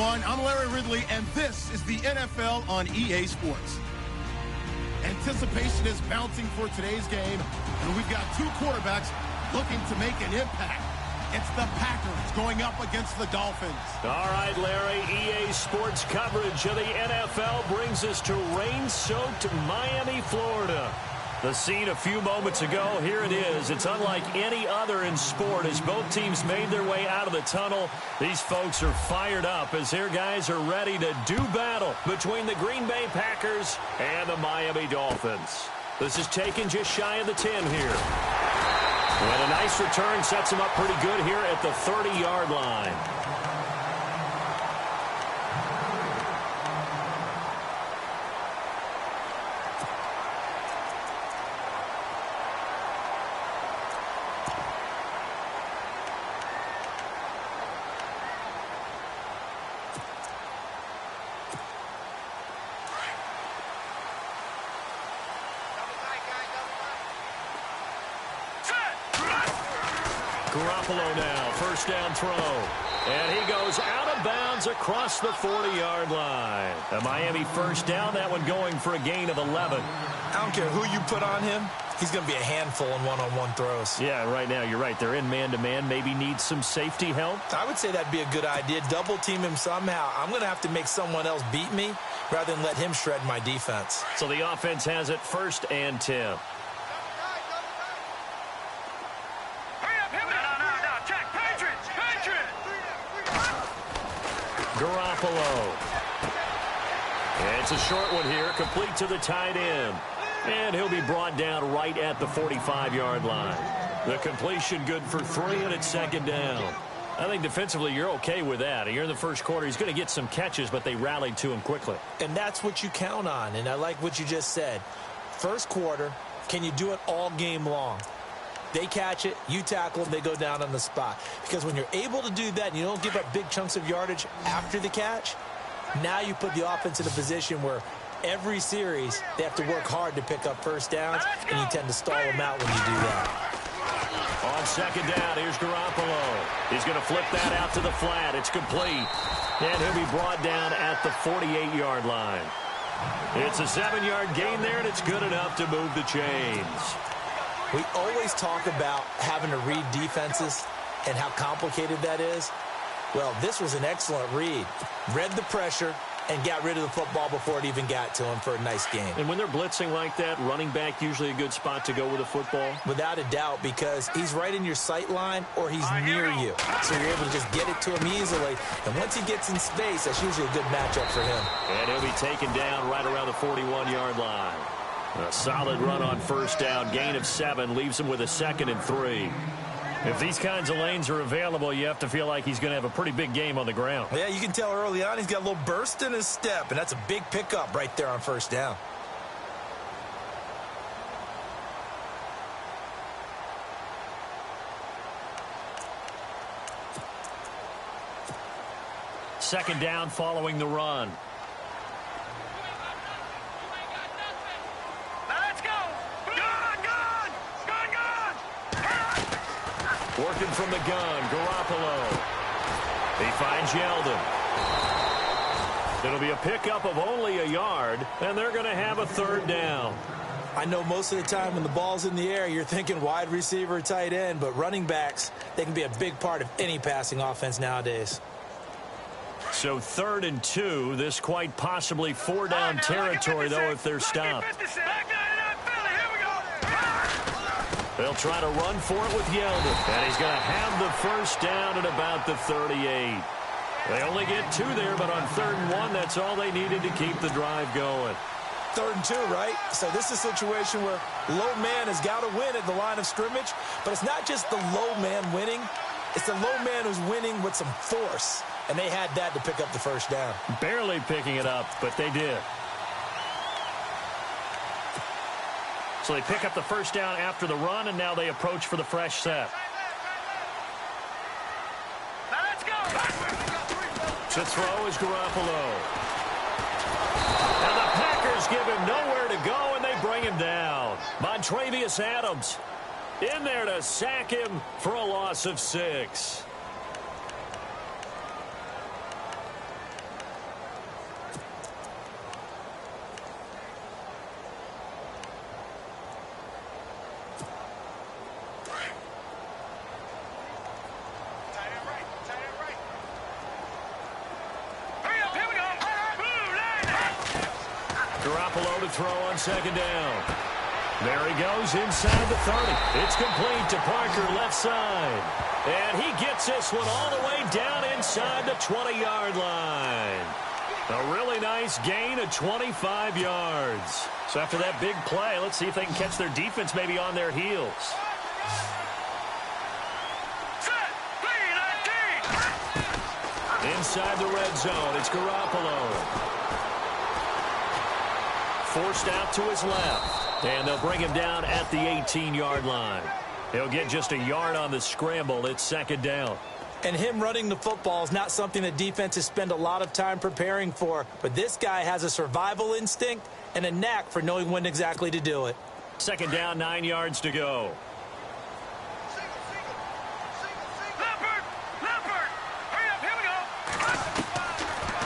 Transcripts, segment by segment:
everyone. I'm Larry Ridley, and this is the NFL on EA Sports. Anticipation is mounting for today's game, and we've got two quarterbacks looking to make an impact. It's the Packers going up against the Dolphins. All right, Larry, EA Sports coverage of the NFL brings us to rain-soaked Miami, Florida. The scene a few moments ago, here it is. It's unlike any other in sport as both teams made their way out of the tunnel. These folks are fired up as their guys are ready to do battle between the Green Bay Packers and the Miami Dolphins. This is taken just shy of the 10 here. And a nice return sets him up pretty good here at the 30-yard line. Garoppolo now, first down throw. And he goes out of bounds across the 40-yard line. A Miami first down, that one going for a gain of 11. I don't care who you put on him. He's going to be a handful in one-on-one throws. Yeah, right now, you're right. They're in man-to-man. Maybe need some safety help. I would say that'd be a good idea. Double team him somehow. I'm going to have to make someone else beat me rather than let him shred my defense. So the offense has it first and 10. Garoppolo. It's a short one here, complete to the tight end. And he'll be brought down right at the 45-yard line. The completion good for 3, and it's second down. I think defensively you're okay with that. Here in the first quarter, he's going to get some catches, but they rallied to him quickly. And that's what you count on, and I like what you just said. First quarter, can you do it all game long? They catch it, you tackle them, they go down on the spot. Because when you're able to do that and you don't give up big chunks of yardage after the catch, now you put the offense in a position where every series they have to work hard to pick up first downs, and you tend to stall them out when you do that. On second down, here's Garoppolo. He's going to flip that out to the flat. It's complete. And he'll be brought down at the 48-yard line. It's a 7-yard gain there, and it's good enough to move the chains. We always talk about having to read defenses and how complicated that is. Well, this was an excellent read. Read the pressure and got rid of the football before it even got to him for a nice game. And when they're blitzing like that, running back usually a good spot to go with a football? Without a doubt, because he's right in your sight line or he's near you. So you're able to just get it to him easily. And once he gets in space, that's usually a good matchup for him. And he'll be taken down right around the 41-yard line. A solid run on first down. Gain of 7 leaves him with a 2nd and 3. If these kinds of lanes are available, you have to feel like he's going to have a pretty big game on the ground. Yeah, you can tell early on he's got a little burst in his step, and that's a big pickup right there on first down. Second down following the run. Working from the gun, Garoppolo. He finds Yeldon. It'll be a pickup of only a yard, and they're going to have a third down. I know most of the time when the ball's in the air, you're thinking wide receiver, tight end, but running backs, they can be a big part of any passing offense nowadays. So 3rd and 2, this quite possibly 4-down territory, though, if they're stopped. They'll try to run for it with Yeldon. And he's going to have the first down at about the 38. They only get 2 there, but on 3rd and 1, that's all they needed to keep the drive going. 3rd and 2, right? So this is a situation where low man has got to win at the line of scrimmage. But it's not just the low man winning. It's the low man who's winning with some force. And they had that to pick up the first down. Barely picking it up, but they did. So they pick up the first down after the run, and now they approach for the fresh set. Let's go. To throw is Garoppolo. And the Packers give him nowhere to go, and they bring him down. Montrevious Adams in there to sack him for a loss of 6. Garoppolo to throw on second down. There he goes inside the 30. It's complete to Parker left side. And he gets this one all the way down inside the 20-yard line. A really nice gain of 25 yards. So after that big play, let's see if they can catch their defense maybe on their heels. Inside the red zone, it's Garoppolo. Forced out to his left. And they'll bring him down at the 18-yard line. He'll get just a yard on the scramble. It's second down. And him running the football is not something that defenses spend a lot of time preparing for. But this guy has a survival instinct and a knack for knowing when exactly to do it. Second down, 9 yards to go.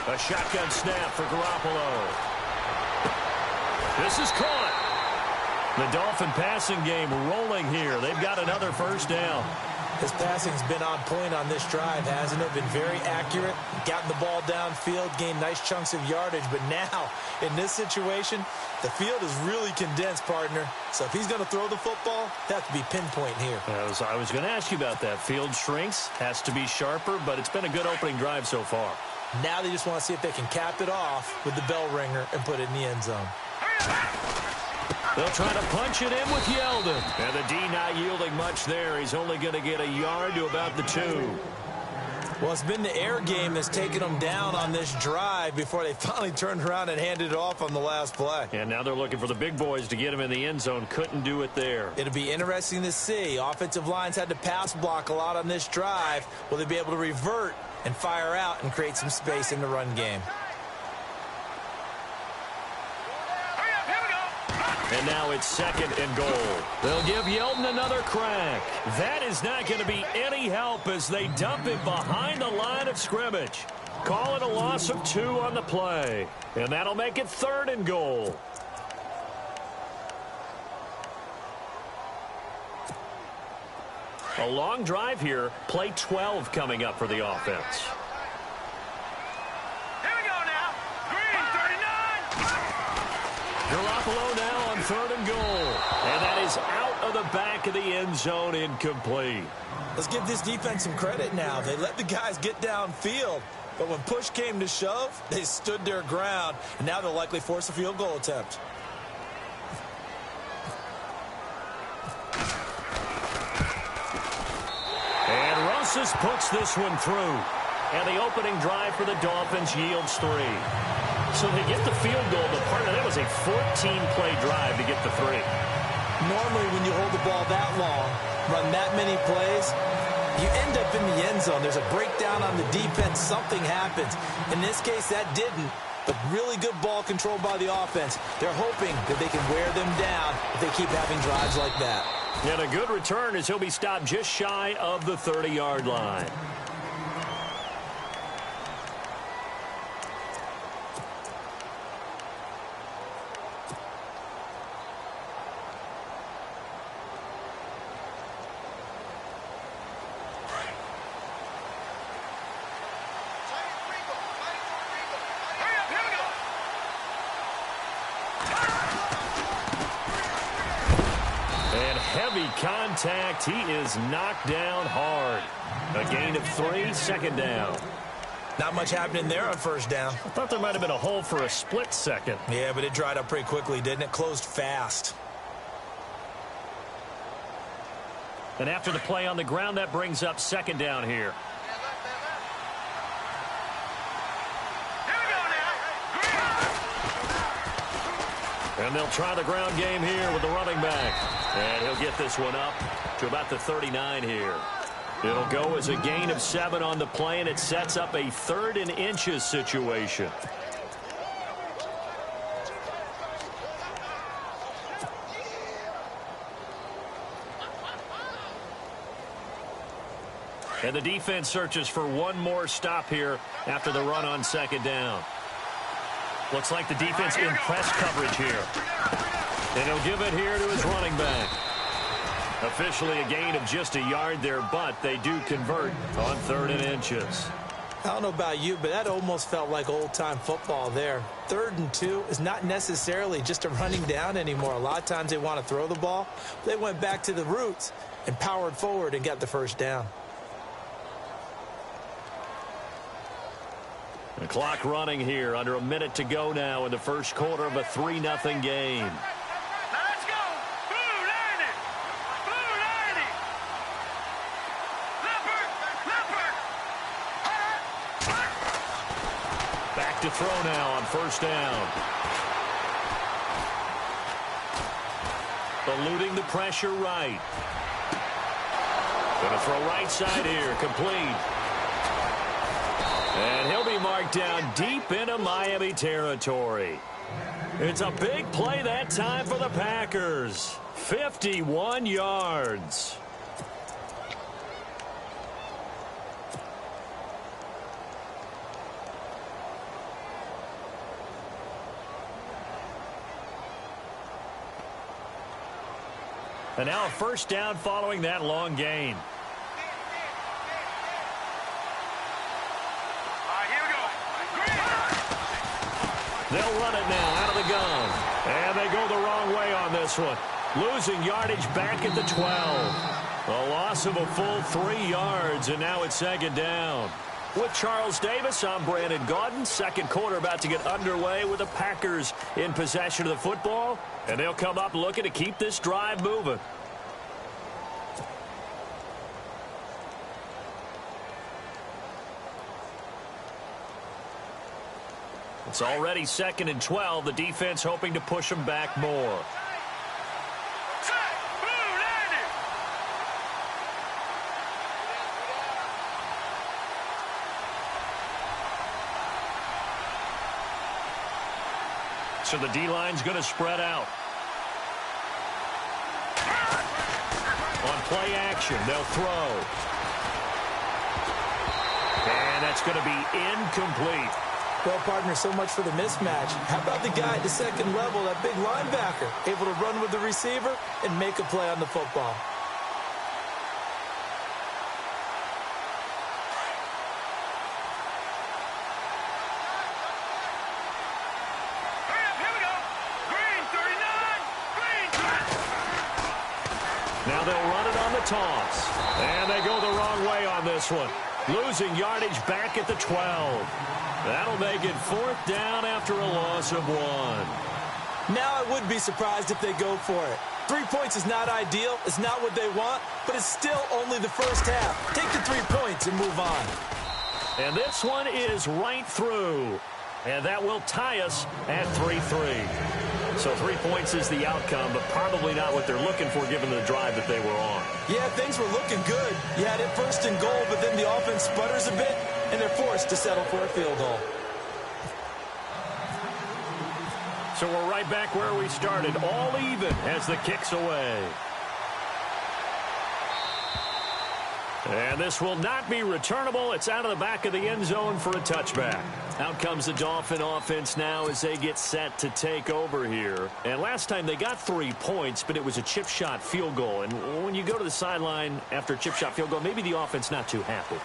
A shotgun snap for Garoppolo. This is caught. The Dolphin passing game rolling here. They've got another first down. His passing's been on point on this drive, hasn't it? Been very accurate, gotten the ball downfield, gained nice chunks of yardage. But now, in this situation, the field is really condensed, partner. So if he's going to throw the football, that has to be pinpoint here. I was going to ask you about that. Field shrinks, has to be sharper, but it's been a good opening drive so far. Now they just want to see if they can cap it off with the bell ringer and put it in the end zone. They'll try to punch it in with Yeldon. And the D not yielding much there. He's only going to get a yard to about the 2. Well, it's been the air game that's taken them down on this drive before they finally turned around and handed it off on the last play. And now they're looking for the big boys to get him in the end zone. Couldn't do it there. It'll be interesting to see. Offensive lines had to pass block a lot on this drive. Will they be able to revert and fire out and create some space in the run game? And now it's second and goal. They'll give Yeldon another crack. That is not going to be any help as they dump him behind the line of scrimmage. Call it a loss of 2 on the play. And that'll make it third and goal. A long drive here. Play 12 coming up for the offense. Garoppolo now on third and goal. And that is out of the back of the end zone, incomplete. Let's give this defense some credit now. They let the guys get downfield. But when push came to shove, they stood their ground. And now they'll likely force a field goal attempt. And Rosas puts this one through. And the opening drive for the Dolphins yields 3. So they get the field goal. The partner, that was a 14-play drive to get the 3. Normally, when you hold the ball that long, run that many plays, you end up in the end zone. There's a breakdown on the defense. Something happens. In this case, that didn't. But really good ball control by the offense. They're hoping that they can wear them down if they keep having drives like that. And a good return as he'll be stopped just shy of the 30-yard line. Heavy contact. He is knocked down hard. A gain of 3, second down. Not much happening there on first down. I thought there might have been a hole for a split second. Yeah, but it dried up pretty quickly, didn't it? Closed fast. And after the play on the ground, that brings up second down here. And they'll try the ground game here with the running back. And he'll get this one up to about the 39 here. It'll go as a gain of 7 on the play, and it sets up a 3rd and inches situation. And the defense searches for one more stop here after the run on second down. Looks like the defense in press coverage here. And he'll give it here to his running back. Officially a gain of just a yard there, but they do convert on 3rd and inches. I don't know about you, but that almost felt like old-time football there. 3rd and 2 is not necessarily just a running down anymore. A lot of times they want to throw the ball. They went back to the roots and powered forward and got the first down. The clock running here, under a minute to go now in the first quarter of a 3-0 game. Back to throw now on first down. Eluding the pressure right. Going to throw right side here, complete. And he'll be marked down deep into Miami territory. It's a big play that time for the Packers. 51 yards. And now a first down following that long gain. They'll run it now out of the gun. And they go the wrong way on this one. Losing yardage back at the 12. A loss of a full 3 yards, and now it's 2nd down. With Charles Davis, I'm Brandon Gaudin. Second quarter about to get underway with the Packers in possession of the football. And they'll come up looking to keep this drive moving. It's already 2nd and 12. The defense hoping to push them back more. So the D-line's going to spread out. On play action, they'll throw. And that's going to be incomplete. Well, partner, so much for the mismatch. How about the guy at the second level, that big linebacker, able to run with the receiver and make a play on the football? Now they'll run it on the toss. And they go the wrong way on this one. Losing yardage back at the 12. That'll make it 4th down after a loss of 1. Now I wouldn't be surprised if they go for it. 3 points is not ideal. It's not what they want, but it's still only the first half. Take the 3 points and move on. And this one is right through. And that will tie us at 3-3. So 3 points is the outcome, but probably not what they're looking for given the drive that they were on. Yeah, things were looking good. You had it 1st and goal, but then the offense sputters a bit, and they're forced to settle for a field goal. So we're right back where we started, all even as the kick's away. And this will not be returnable. It's out of the back of the end zone for a touchback. Out comes the Dolphin offense now as they get set to take over here. And last time they got 3 points, but it was a chip shot field goal. And when you go to the sideline after a chip shot field goal, maybe the offense not too happy.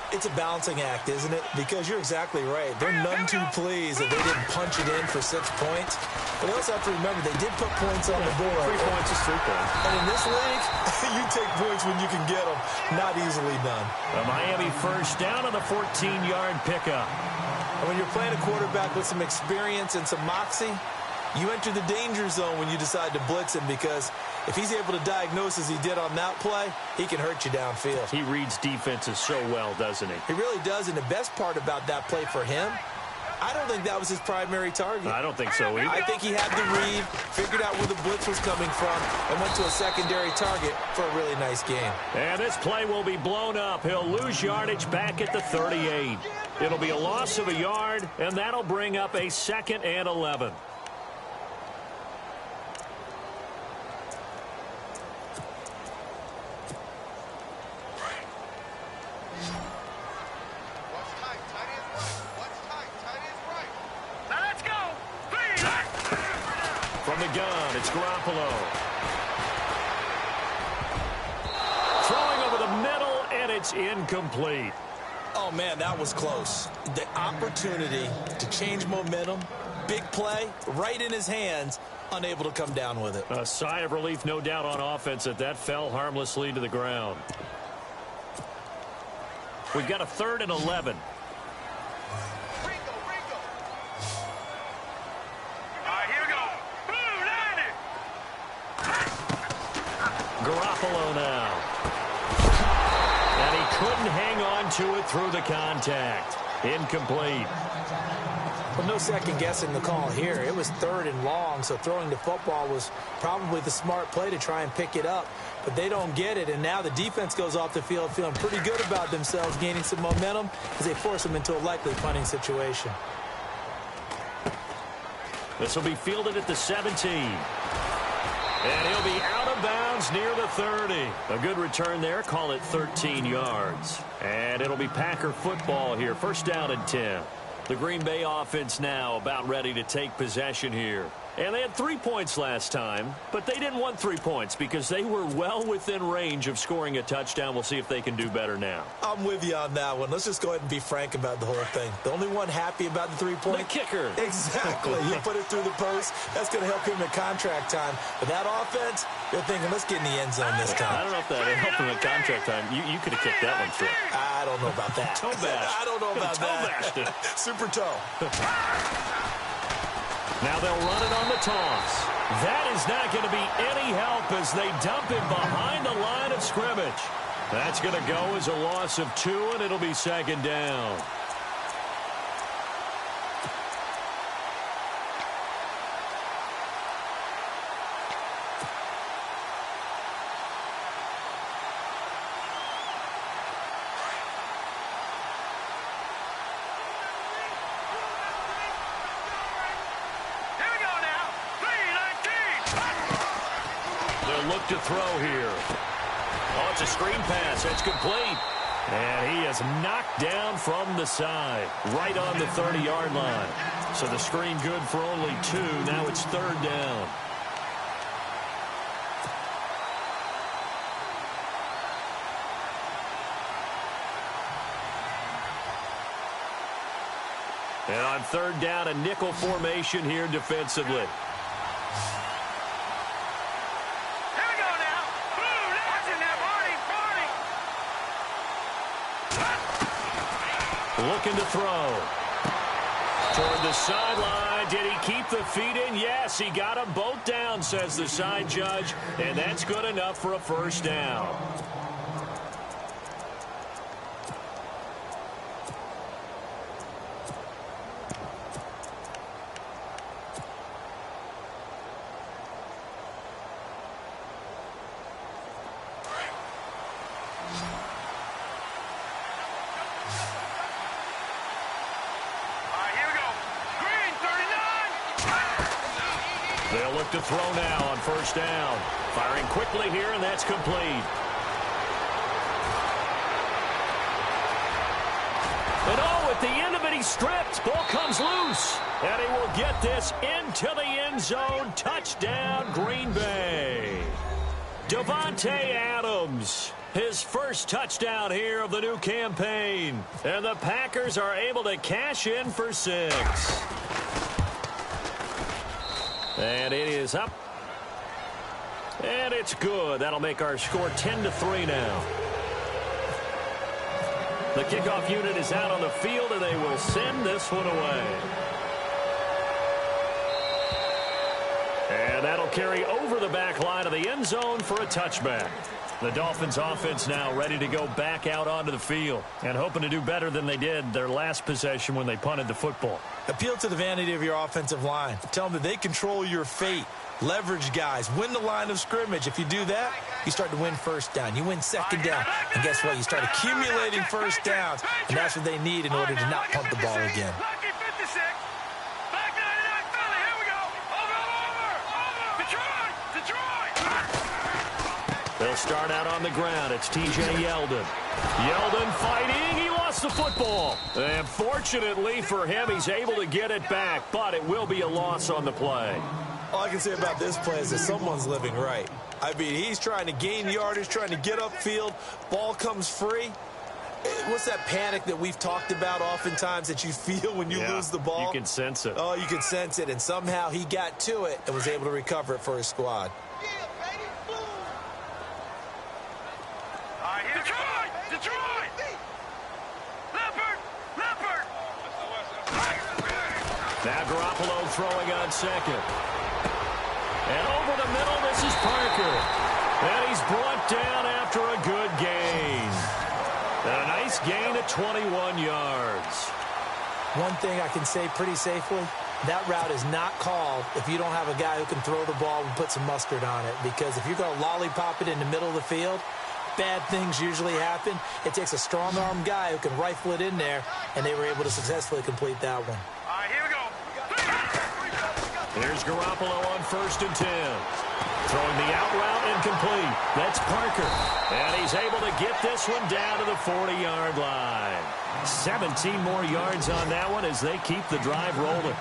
It's a balancing act, isn't it? Because you're exactly right. They're none too pleased that they didn't punch it in for 6 points. But they also have to remember they did put points on the board. 3 points is 3 points. And in this league, you take points when you can get them. Not easily done. A Miami first down on the 14-yard pickup. And when you're playing a quarterback with some experience and some moxie, you enter the danger zone when you decide to blitz him, because if he's able to diagnose as he did on that play, he can hurt you downfield. He reads defenses so well, doesn't he? He really does, and the best part about that play for him, I don't think that was his primary target. I don't think so either. I think he had the read, figured out where the blitz was coming from, and went to a secondary target for a really nice game. And this play will be blown up. He'll lose yardage back at the 38. It'll be a loss of a yard, and that'll bring up a 2nd and 11. From the gun, it's Garoppolo. Throwing over the middle, and it's incomplete. Oh, man, that was close. The opportunity to change momentum, big play, right in his hands, unable to come down with it. A sigh of relief, no doubt, on offense that fell harmlessly to the ground. We've got a 3rd and 11. Garoppolo now. And he couldn't hang on to it through the contact. Incomplete. Well, no second guessing the call here. It was 3rd and long, so throwing the football was probably the smart play to try and pick it up. But they don't get it, and now the defense goes off the field feeling pretty good about themselves, gaining some momentum as they force them into a likely punting situation. This will be fielded at the 17. And he'll be out of bounds near the 30. A good return there. Call it 13 yards. And it'll be Packer football here. 1st down and 10. The Green Bay offense now about ready to take possession here. And they had 3 points last time, but they didn't want 3 points because they were well within range of scoring a touchdown. We'll see if they can do better now. I'm with you on that one. Let's just go ahead and be frank about the whole thing. The only one happy about the 3-point? The kicker. Exactly. You put it through the post. That's going to help him in contract time. But that offense, they're thinking, let's get in the end zone this time. I don't know if that helped him in contract time. You could have kicked that one through. I don't know about that. Toe bash. I don't know about that. Super toe. Now they'll run it on the toss. That is not going to be any help as they dump him behind the line of scrimmage. That's going to go as a loss of 2, and it'll be 2nd down. Look to throw here. Oh, it's a screen pass. That's complete. And he is knocked down from the side, right on the 30-yard line. So the screen good for only 2. Now it's 3rd down. And on 3rd down, a nickel formation here defensively. Looking to throw. Toward the sideline. Did he keep the feet in? Yes, he got them both down, says the side judge. And that's good enough for a 1st down. They'll look to throw now on 1st down. Firing quickly here, and that's complete. And oh, at the end of it, he stripped. Ball comes loose. And he will get this into the end zone. Touchdown, Green Bay. Davante Adams, his first touchdown here of the new campaign. And the Packers are able to cash in for 6. And it is up. And it's good. That'll make our score 10-3 now. The kickoff unit is out on the field, and they will send this one away. And that'll carry over the back line of the end zone for a touchback. The Dolphins offense now ready to go back out onto the field and hoping to do better than they did their last possession when they punted the football. Appeal to the vanity of your offensive line. Tell them that they control your fate. Leverage guys. Win the line of scrimmage. If you do that, you start to win 1st down. You win 2nd down. And guess what? You start accumulating 1st downs. And that's what they need in order to not punt the ball again. They'll start out on the ground. It's T.J. Yeldon. Yeldon fighting. He lost the football. And fortunately for him, he's able to get it back, but it will be a loss on the play. All I can say about this play is that someone's living right. I mean, he's trying to gain yardage, trying to get upfield. Ball comes free. What's that panic that we've talked about oftentimes that you feel when you lose the ball? You can sense it. Oh, you can sense it, and somehow he got to it and was able to recover it for his squad. Detroit! Leopard! Now Garoppolo throwing on second. And over the middle, this is Parker. And he's brought down after a good gain. And a nice gain of 21 yards. One thing I can say pretty safely, that route is not called if you don't have a guy who can throw the ball and put some mustard on it. Because if you're going to lollipop it in the middle of the field, bad things usually happen. It takes a strong-arm guy who can rifle it in there, and they were able to successfully complete that one. All right, here we go. Here's Garoppolo on 1st and 10. Throwing the out route incomplete. That's Parker. And he's able to get this one down to the 40-yard line. 17 more yards on that one as they keep the drive rolling.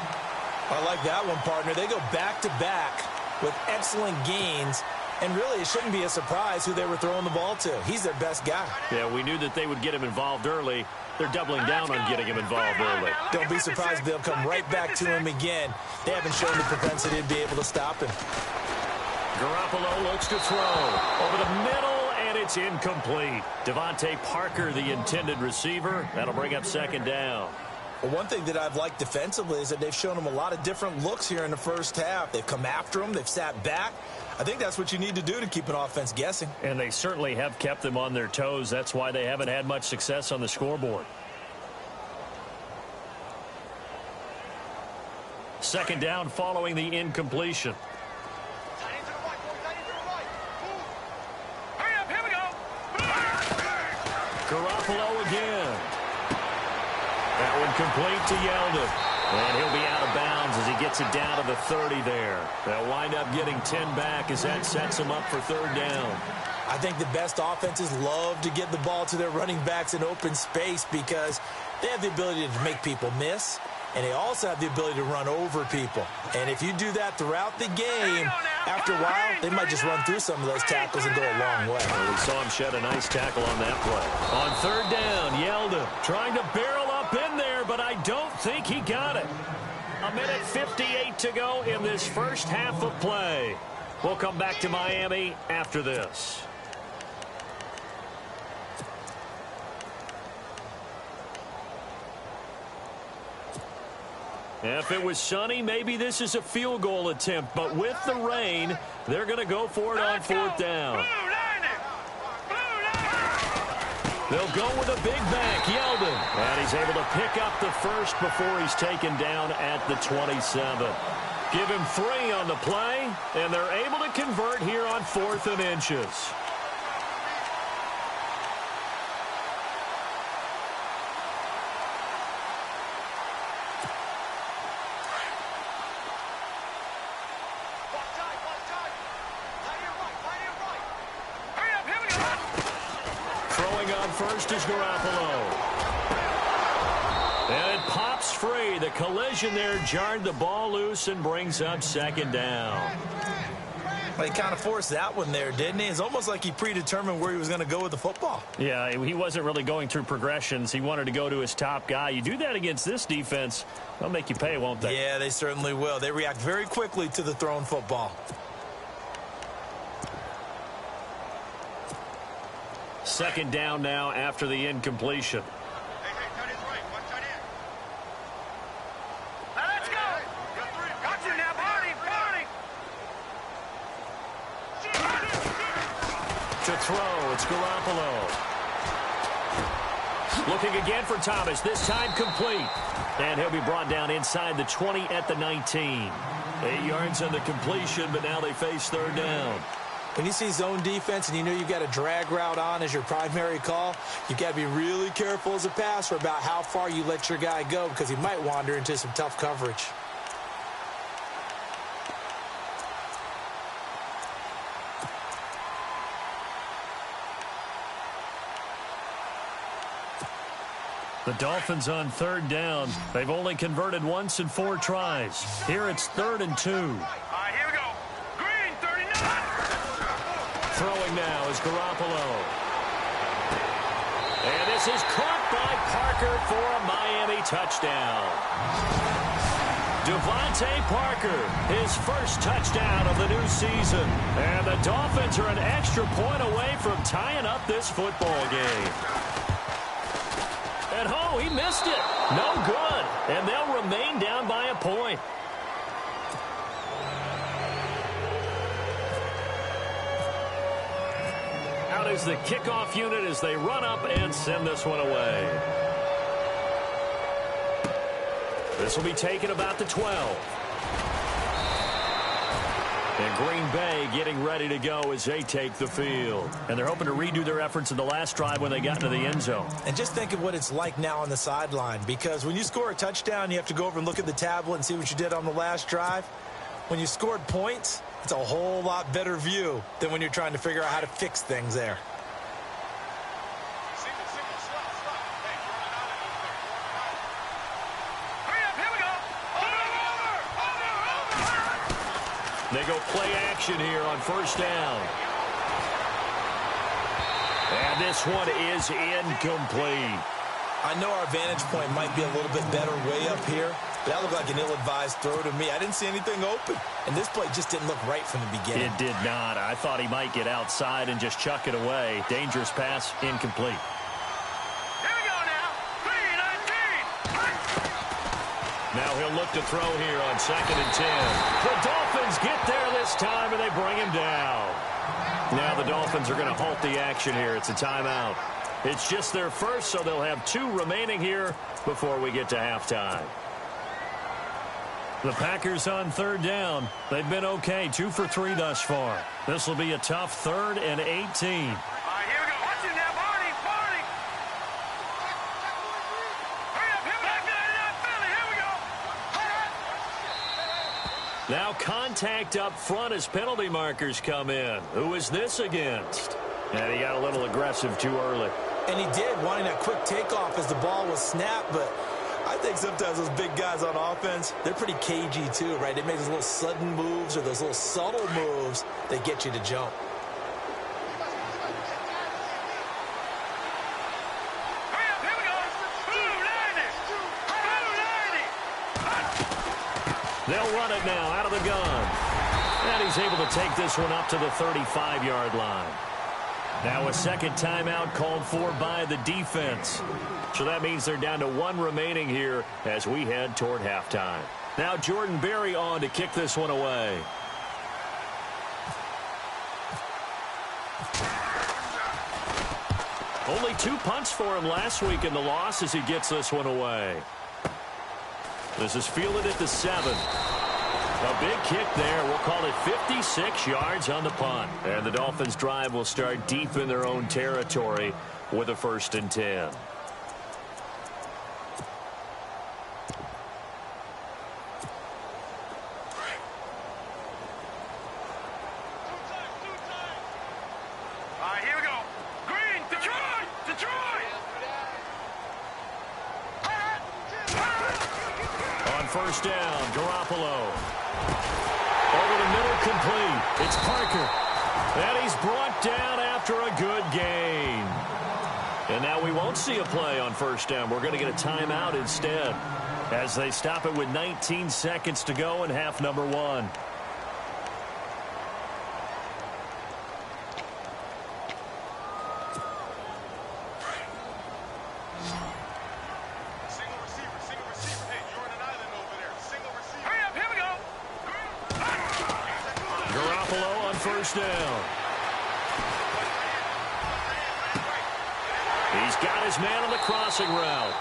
I like that one, partner. They go back-to-back with excellent gains. And really, it shouldn't be a surprise who they were throwing the ball to. He's their best guy. Yeah, we knew that they would get him involved early. They're doubling down on getting him involved early. Don't be surprised if they'll come right back to him again. They haven't shown the propensity to be able to stop him. Garoppolo looks to throw over the middle, and it's incomplete. Devontae Parker, the intended receiver. That'll bring up 2nd down. Well, one thing that I've liked defensively is that they've shown him a lot of different looks here in the first half. They've come after him. They've sat back. I think that's what you need to do to keep an offense guessing. And they certainly have kept them on their toes. That's why they haven't had much success on the scoreboard. 2nd down following the incompletion. Hurry up, here we go. Garoppolo again. That one complete to Yeldon. And he'll be out of bounds as he gets it down to the 30 there. They'll wind up getting 10 back as that sets them up for 3rd down. I think the best offenses love to get the ball to their running backs in open space because they have the ability to make people miss, and they also have the ability to run over people. And if you do that throughout the game, after a while, they might just run through some of those tackles and go a long way. Well, we saw him shed a nice tackle on that play. On 3rd down, Yeldon trying to barrel up in there, but I don't think he got it. 1:58 to go in this first half of play. We'll come back to Miami after this. If it was sunny, maybe this is a field goal attempt, but with the rain, they're going to go for it on 4th down. They'll go with a big back, Yeldon. And he's able to pick up the first before he's taken down at the 27. Give him 3 on the play, and they're able to convert here on 4th and inches. First is Garoppolo. And it pops free. The collision there jarred the ball loose and brings up 2nd down. Well, he kind of forced that one there, didn't he? It's almost like he predetermined where he was going to go with the football. Yeah, he wasn't really going through progressions. He wanted to go to his top guy. You do that against this defense, they'll make you pay, won't they? Yeah, they certainly will. They react very quickly to the thrown football. 2nd down now after the incompletion. Let's go. Got you now, party. To throw, it's Garoppolo. Looking again for Thomas, this time complete. And he'll be brought down inside the 20 at the 19. 8 yards on the completion, but now they face 3rd down. When you see zone defense and you know you've got a drag route on as your primary call, you've got to be really careful as a passer about how far you let your guy go because he might wander into some tough coverage. The Dolphins on 3rd down. They've only converted once in 4 tries. Here it's 3rd and 2. All right, here we go. Green, 39. Throwing now is Garoppolo. And this is caught by Parker for a Miami touchdown. Devontae Parker, his first touchdown of the new season. And the Dolphins are an extra point away from tying up this football game. And oh, he missed it. No good. And they'll remain down by a point. Out is the kickoff unit as they run up and send this one away. This will be taken about the 12. And Green Bay getting ready to go as they take the field. And they're hoping to redo their efforts in the last drive when they got into the end zone. And just think of what it's like now on the sideline, because when you score a touchdown, you have to go over and look at the tablet and see what you did on the last drive. When you scored points, it's a whole lot better view than when you're trying to figure out how to fix things there. They go play action here on first down. And this one is incomplete. I know our vantage point might be a little bit better way up here, but that looked like an ill-advised throw to me. I didn't see anything open, and this play just didn't look right from the beginning. It did not. I thought he might get outside and just chuck it away. Dangerous pass, incomplete. Here we go now. 3-19. Now he'll look to throw here on 2nd and 10. The Dolphins get there this time, and they bring him down. Now the Dolphins are going to halt the action here. It's a timeout. It's just their first, so they'll have 2 remaining here before we get to halftime. The Packers on 3rd down. They've been okay, 2 for 3 thus far. This will be a tough 3rd and 18. All right, here we go. Watch it now, Barney. Hurry up, back there, Philly. Here we go. Now contact up front as penalty markers come in. Who is this against? And he got a little aggressive too early. And he did, wanting that quick takeoff as the ball was snapped, but I think sometimes those big guys on offense, they're pretty cagey too, right? They make those little sudden moves or those little subtle moves that get you to jump. Hurry up, here we go. Blue 90. They'll run it now out of the gun. And he's able to take this one up to the 35-yard line. Now a second timeout called for by the defense. So that means they're down to 1 remaining here as we head toward halftime. Now Jordan Berry on to kick this one away. Only 2 punts for him last week in the loss as he gets this one away. This is fielded at the 7. A big kick there. We'll call it 56 yards on the punt. And the Dolphins' drive will start deep in their own territory with a 1st and 10. All right, here we go. Green, Detroit. On first down, Garoppolo. Over the middle, complete. It's Parker. And he's brought down after a good gain. And now we won't see a play on first down. We're going to get a timeout instead as they stop it with 19 seconds to go in half number 1. First down. He's got his man on the crossing route.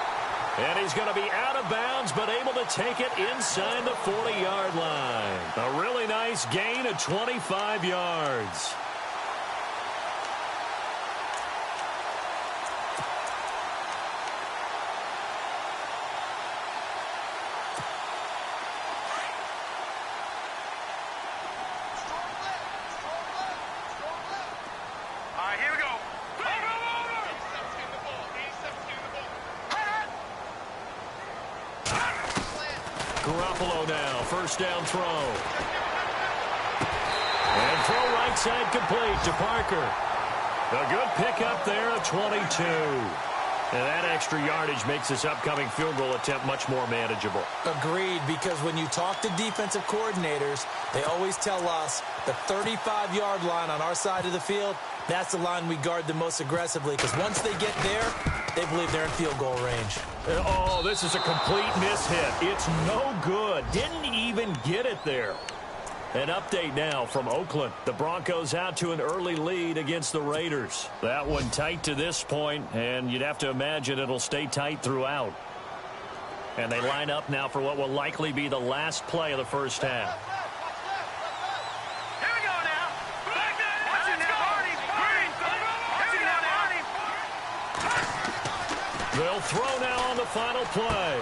And he's going to be out of bounds, but able to take it inside the 40-yard line. A really nice gain of 25 yards. Garoppolo now, first down throw. And throw right side complete to Parker. A good pickup there at 22. And that extra yardage makes this upcoming field goal attempt much more manageable. Agreed, because when you talk to defensive coordinators, they always tell us the 35-yard line on our side of the field, that's the line we guard the most aggressively, because once they get there, they believe they're in field goal range. Oh, this is a complete miss-hit. It's no good. Didn't even get it there. An update now from Oakland. The Broncos out to an early lead against the Raiders. That one tight to this point, and you'd have to imagine it'll stay tight throughout. And they line up now for what will likely be the last play of the first half. Here we go now. Watch it now, Hardy. Here we go now, Hardy. They'll throw now on the final play.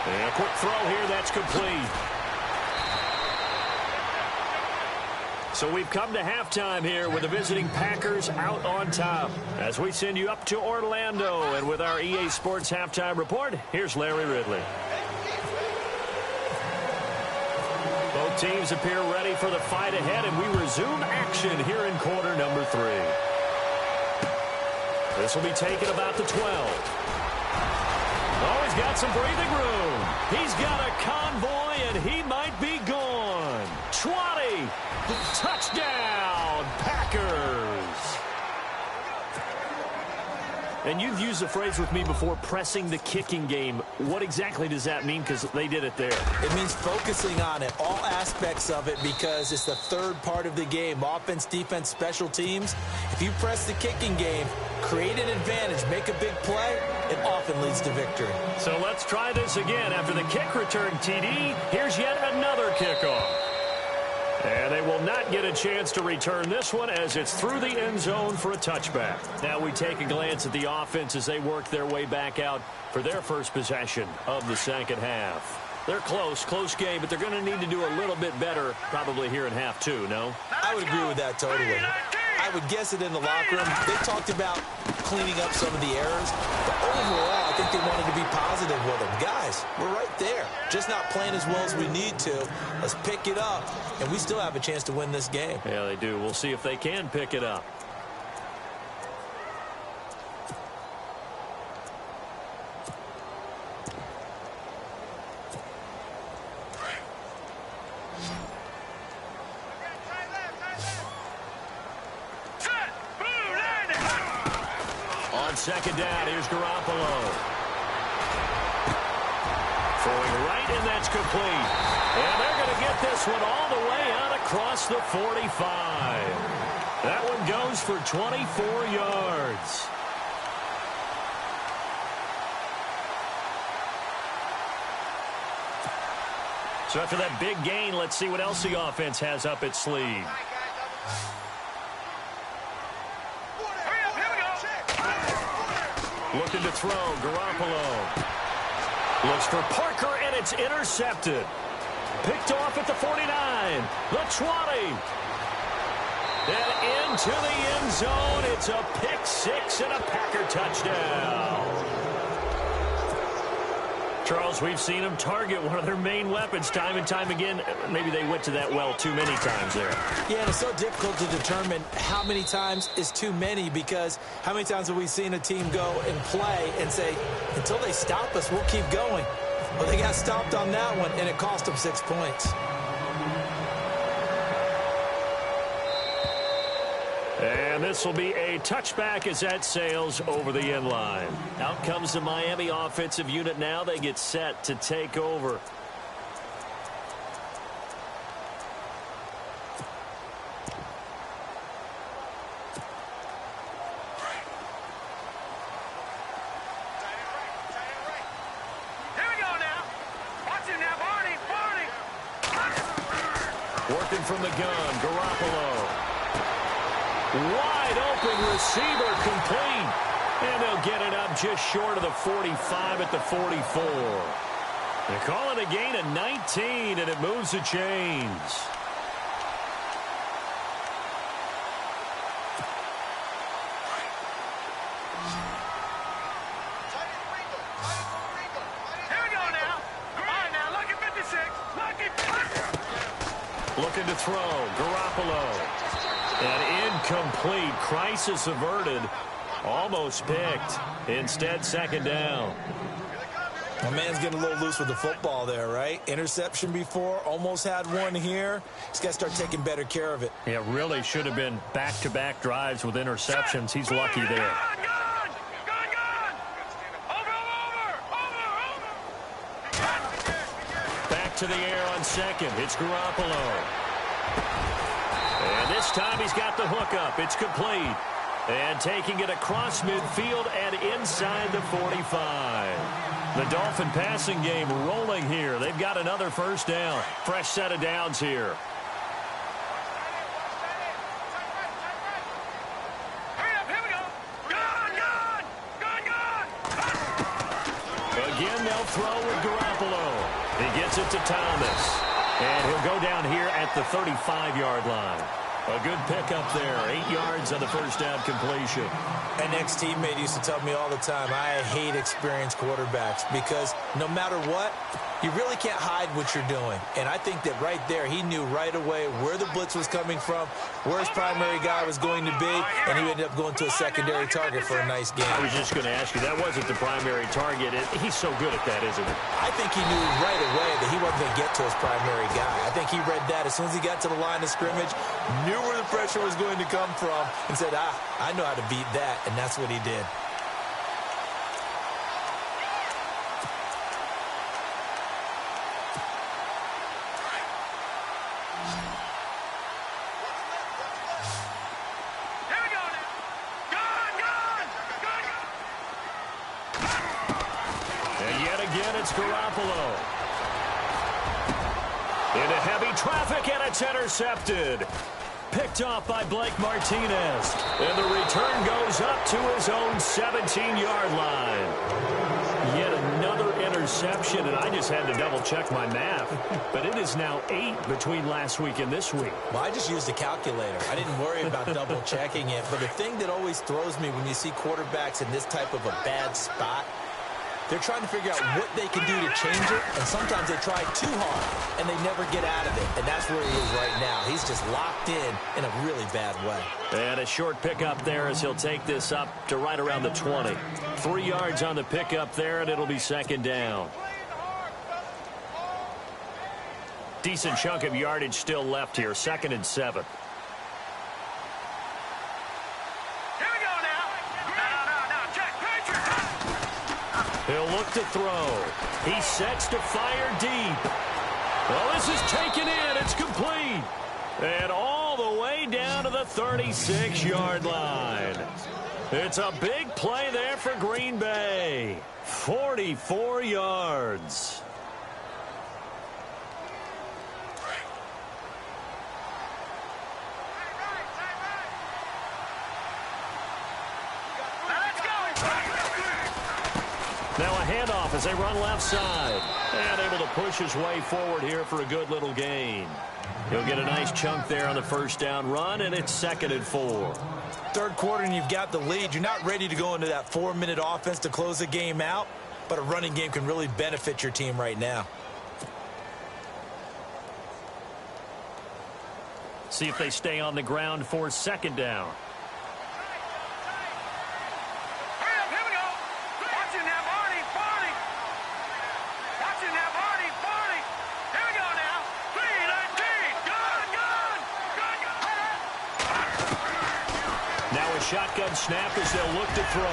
And a quick throw here, that's complete. So we've come to halftime here with the visiting Packers out on top. As we send you up to Orlando, and with our EA Sports Halftime Report, here's Larry Ridley. Both teams appear ready for the fight ahead, and we resume action here in quarter number 3. This will be taken about the 12. Oh, he's got some breathing room. He's got a convoy, and he might be gone. 20. Touchdown, Packers. And you've used the phrase with me before, pressing the kicking game. What exactly does that mean? Because they did it there. It means focusing on it, all aspects of it, because it's the third part of the game. Offense, defense, special teams. If you press the kicking game, create an advantage, make a big play, it often leads to victory. So let's try this again. After the kick return TD, here's yet another kickoff. And they will not get a chance to return this one as it's through the end zone for a touchback. Now we take a glance at the offense as they work their way back out for their first possession of the second half. They're close game, but they're going to need to do a little bit better probably here in half 2, no? I would agree with that totally. I would guess it in the locker room. They talked about cleaning up some of the errors, but overall, I think they wanted to be positive with them. Guys, we're right there. Just not playing as well as we need to. Let's pick it up, and we still have a chance to win this game. Yeah, they do. We'll see if they can pick it up. On second down, here's Garoppolo. Throwing right, and that's complete. And they're going to get this one all the way out across the 45. That one goes for 24 yards. So after that big gain, let's see what else the offense has up its sleeve. Looking to throw, Garoppolo. Looks for Parker, and it's intercepted. Picked off at the 49, the 20. And into the end zone. It's a pick six and a Packer touchdown. Charles, we've seen them target one of their main weapons time and time again. Maybe they went to that well too many times there. Yeah, and it's so difficult to determine how many times is too many, because how many times have we seen a team go and play and say, until they stop us, we'll keep going. Well, they got stopped on that one, and it cost them 6 points. And this will be a touchback as that sails over the end line. Out comes the Miami offensive unit now. They get set to take over. Here we go now. Watch it now, Barney. Working from the gun, Garoppolo. Wide open receiver, complete. And they'll get it up just short of the 45 at the 44. They call it a gain of 19, and it moves the chains. Here we go now. All right, now, look at 56. Looking to throw, Garoppolo. And incomplete. Crisis averted. Almost picked. Instead, second down. My man's getting a little loose with the football there, right? Interception before, almost had one here. He's got to start taking better care of it. Yeah, really should have been back-to-back drives with interceptions. He's lucky there. Back to the air on second. It's Garoppolo. And this time he's got the hook up. It's complete. And taking it across midfield and inside the 45. The Dolphin passing game rolling here. They've got another first down. Fresh set of downs here. Again, they'll throw with Garoppolo. He gets it to Thomas. And he'll go down here at the 35-yard line. A good pickup there. 8 yards on the first down completion. An ex-teammate used to tell me all the time, I hate experienced quarterbacks because no matter what, you really can't hide what you're doing. And I think that right there, he knew right away where the blitz was coming from, where his primary guy was going to be, and he ended up going to a secondary target for a nice game. I was just going to ask you, that wasn't the primary target. He's so good at that, isn't he? I think he knew right away that he wasn't going to get to his primary guy. I think he read that as soon as he got to the line of scrimmage, knew where the pressure was going to come from, and said, I know how to beat that, and that's what he did. It's Garoppolo. Into heavy traffic, and it's intercepted. Picked off by Blake Martinez. And the return goes up to his own 17-yard line. Yet another interception, and I just had to double-check my math. But it is now 8 between last week and this week. Well, I just used a calculator. I didn't worry about double-checking it. But the thing that always throws me when you see quarterbacks in this type of a bad spot, they're trying to figure out what they can do to change it, and sometimes they try too hard, and they never get out of it, and that's where he is right now. He's just locked in a really bad way. And a short pickup there as he'll take this up to right around the 20. 3 yards on the pickup there, and it'll be second down. Decent chunk of yardage still left here, 2nd and 7. He'll look to throw. He sets to fire deep. Well, this is taken in. It's complete. And all the way down to the 36-yard line. It's a big play there for Green Bay. 44 yards. Now a handoff as they run left side. And able to push his way forward here for a good little gain. He'll get a nice chunk there on the first down run, and it's 2nd and 4. Third quarter, and you've got the lead. You're not ready to go into that 4-minute offense to close the game out, but a running game can really benefit your team right now. See if they stay on the ground for second down. Shotgun snap as they'll look to throw.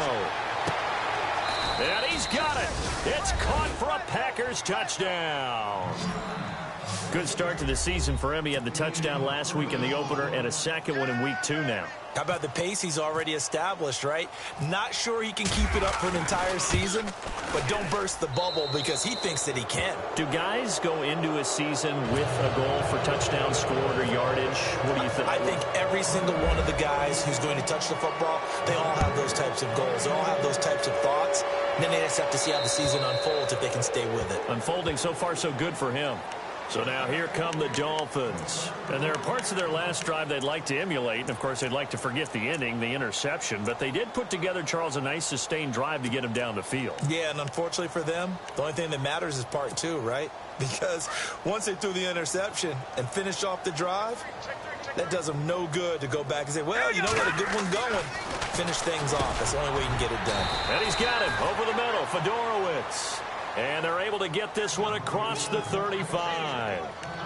And he's got it. It's caught for a Packers touchdown. Good start to the season for him. He had the touchdown last week in the opener and a second one in week 2 now. How about the pace he's already established, right? Not sure he can keep it up for an entire season, but don't burst the bubble because he thinks that he can. Do guys go into a season with a goal for touchdown scored or yardage? What do you think? I think every single one of the guys who's going to touch the football, they all have those types of goals. They all have those types of thoughts. And then they just have to see how the season unfolds if they can stay with it. Unfolding so far so good for him. So now here come the Dolphins. And there are parts of their last drive they'd like to emulate. And, of course, they'd like to forget the ending, the interception. But they did put together, Charles, a nice sustained drive to get him down the field. Yeah, and unfortunately for them, the only thing that matters is part 2, right? Because once they threw the interception and finished off the drive, That does them no good to go back and say, well, you know what, a good one going. Finish things off. That's the only way you can get it done. And he's got him over the middle, Fedorowicz. And they're able to get this one across the 35.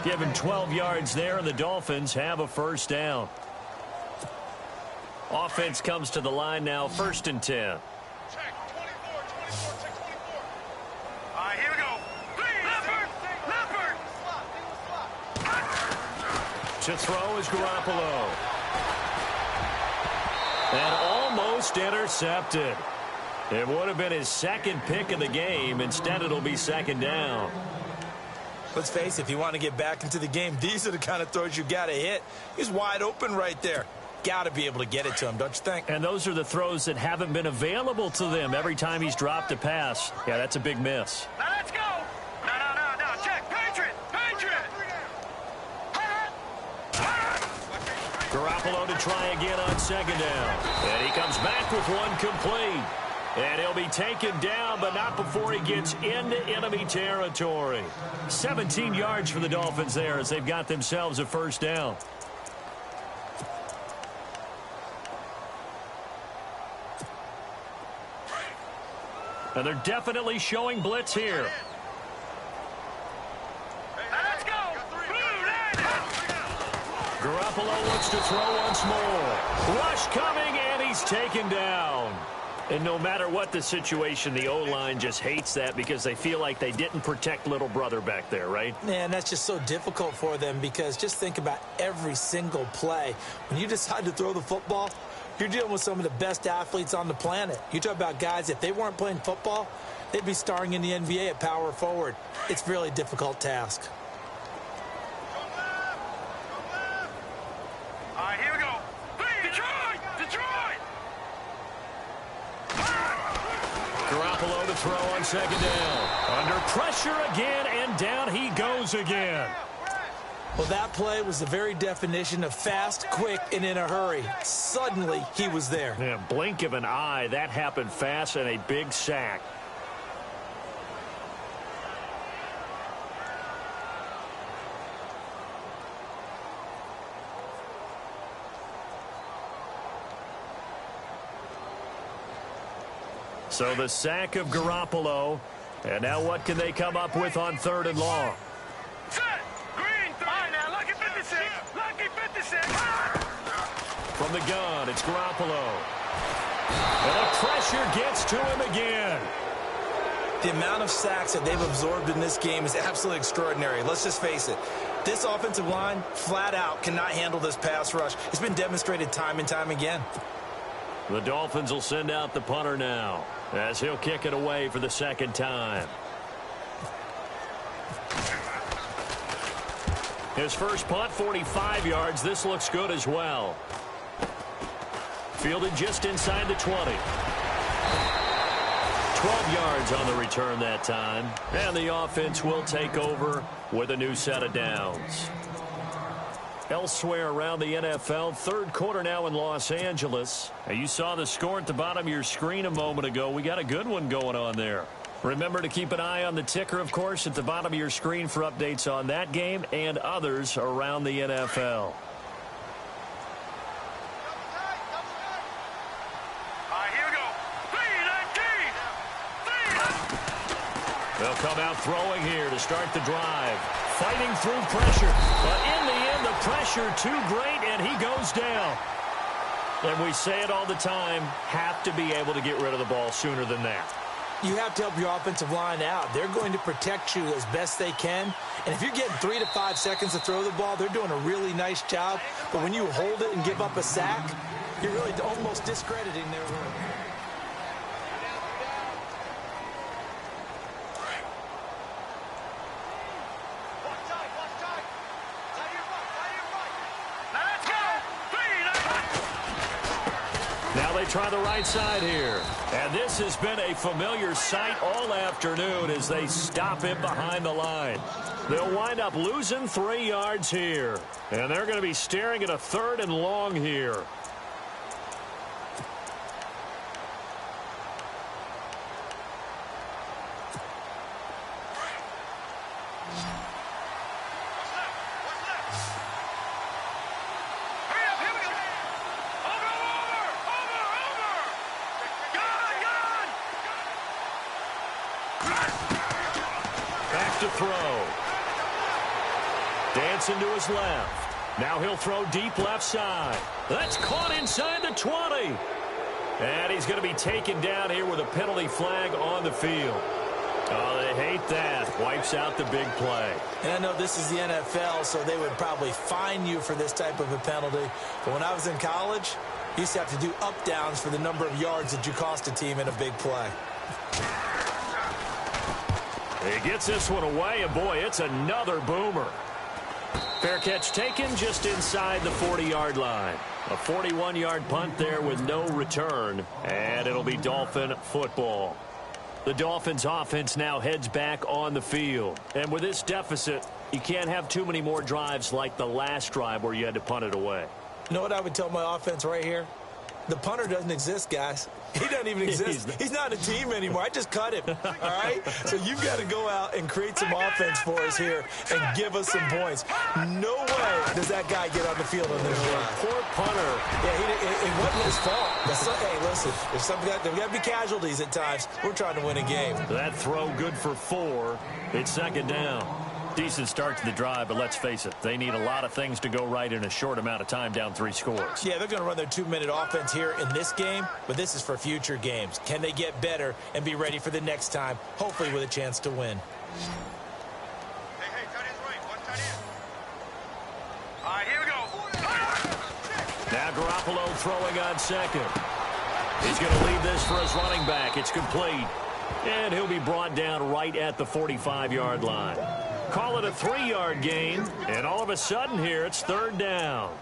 Give him 12 yards there, and the Dolphins have a first down. Offense comes to the line now, 1st and 10. Check, 24. All right, here we go. Leopard! To throw is Garoppolo. And almost intercepted. It would have been his second pick of the game. Instead, it'll be 2nd down. Let's face it, if you want to get back into the game, these are the kind of throws you got to hit. He's wide open right there. Got to be able to get it to him, don't you think? And those are the throws that haven't been available to them every time he's dropped a pass. Yeah, that's a big miss. Now let's go. No. Check. Patriot. Garoppolo to try again on 2nd down. And he comes back with one complete. And he'll be taken down, but not before he gets into enemy territory. 17 yards for the Dolphins there as they've got themselves a first down. And they're definitely showing blitz here. Let's go. Garoppolo looks to throw once more. Rush coming, and he's taken down. And no matter what the situation, the O-line just hates that because they feel like they didn't protect little brother back there, right? Man, that's just so difficult for them because just think about every single play. When you decide to throw the football, you're dealing with some of the best athletes on the planet. You talk about guys, if they weren't playing football, they'd be starring in the NBA at power forward. It's a really difficult task. All right, here we go. Detroit! Garoppolo to throw on 2nd down. Under pressure again, and down he goes again. Well, that play was the very definition of fast, quick, and in a hurry. Suddenly, he was there. Yeah, blink of an eye, that happened fast, and a big sack. So the sack of Garoppolo. And now what can they come up with on 3rd and long? Set. Green. All right, now, lucky 56. Lucky 56. From the gun, it's Garoppolo. And the pressure gets to him again. The amount of sacks that they've absorbed in this game is absolutely extraordinary. Let's just face it. This offensive line, flat out, cannot handle this pass rush. It's been demonstrated time and time again. The Dolphins will send out the punter now as he'll kick it away for the 2nd time. His first punt, 45 yards. This looks good as well. Fielded just inside the 20. 12 yards on the return that time. And the offense will take over with a new set of downs. Elsewhere around the NFL, 3rd quarter now in Los Angeles. You saw the score at the bottom of your screen a moment ago. We got a good one going on there. Remember to keep an eye on the ticker, of course, at the bottom of your screen for updates on that game and others around the NFL. They'll come out throwing here to start the drive. Fighting through pressure. But in the end, the pressure too great, and he goes down. And we say it all the time, have to be able to get rid of the ball sooner than that. You have to help your offensive line out. They're going to protect you as best they can. And if you're getting 3 to 5 seconds to throw the ball, they're doing a really nice job. But when you hold it and give up a sack, you're really almost discrediting their work. Now they try the right side here. And this has been a familiar sight all afternoon as they stop him behind the line. They'll wind up losing 3 yards here. And they're going to be staring at a 3rd and long here. Back to throw. Dancing to his left. Now he'll throw deep left side. That's caught inside the 20. And he's going to be taken down here with a penalty flag on the field. Oh, they hate that. Wipes out the big play. And I know this is the NFL, so they would probably fine you for this type of a penalty. But when I was in college, you used to have to do up-downs for the number of yards that you cost a team in a big play. He gets this one away, and boy, it's another boomer. Fair catch taken just inside the 40-yard line. A 41-yard punt there with no return, and it'll be Dolphin football. The Dolphins offense now heads back on the field. And with this deficit, you can't have too many more drives like the last drive where you had to punt it away. You know what I would tell my offense right here? The punter doesn't exist, guys. He doesn't even exist. He's not a team anymore. I just cut him, all right? So you've got to go out and create some offense for us here and give us some points. No way does that guy get on the field on this drive. Poor punter. Yeah, it wasn't his fault. Hey, listen, there's got to be casualties at times. We're trying to win a game. That throw good for 4. It's second down. Decent start to the drive, but let's face it, they need a lot of things to go right in a short amount of time, down 3 scores. Yeah, they're going to run their 2-minute offense here in this game, but this is for future games. Can they get better and be ready for the next time, hopefully with a chance to win? Hey, tight end's right. One tight end. All right, here we go. Now Garoppolo throwing on second. He's going to leave this for his running back. It's complete. And he'll be brought down right at the 45-yard line. Call it a 3-yard gain, and all of a sudden here, it's third down.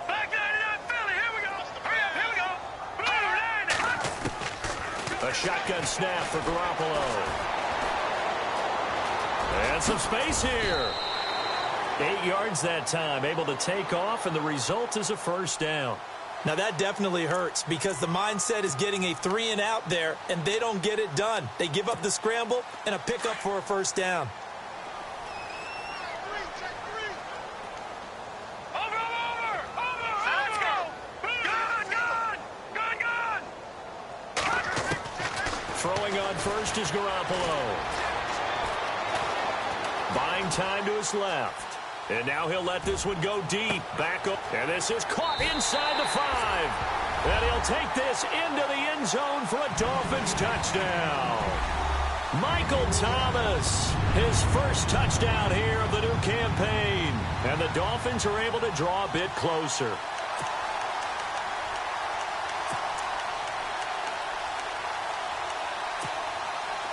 Back line it up, Philly. Here we go. Hurry up, here we go. Blue line. A shotgun snap for Garoppolo. And some space here. 8 yards that time, able to take off, and the result is a first down. Now that definitely hurts because the mindset is getting a 3-and-out there, and they don't get it done. They give up the scramble and a pickup for a first down. Throwing on first is Garoppolo. Buying time to his left. And now he'll let this one go deep. Back up. And this is caught inside the 5. And he'll take this into the end zone for a Dolphins touchdown. Michael Thomas, his first touchdown here of the new campaign. And the Dolphins are able to draw a bit closer.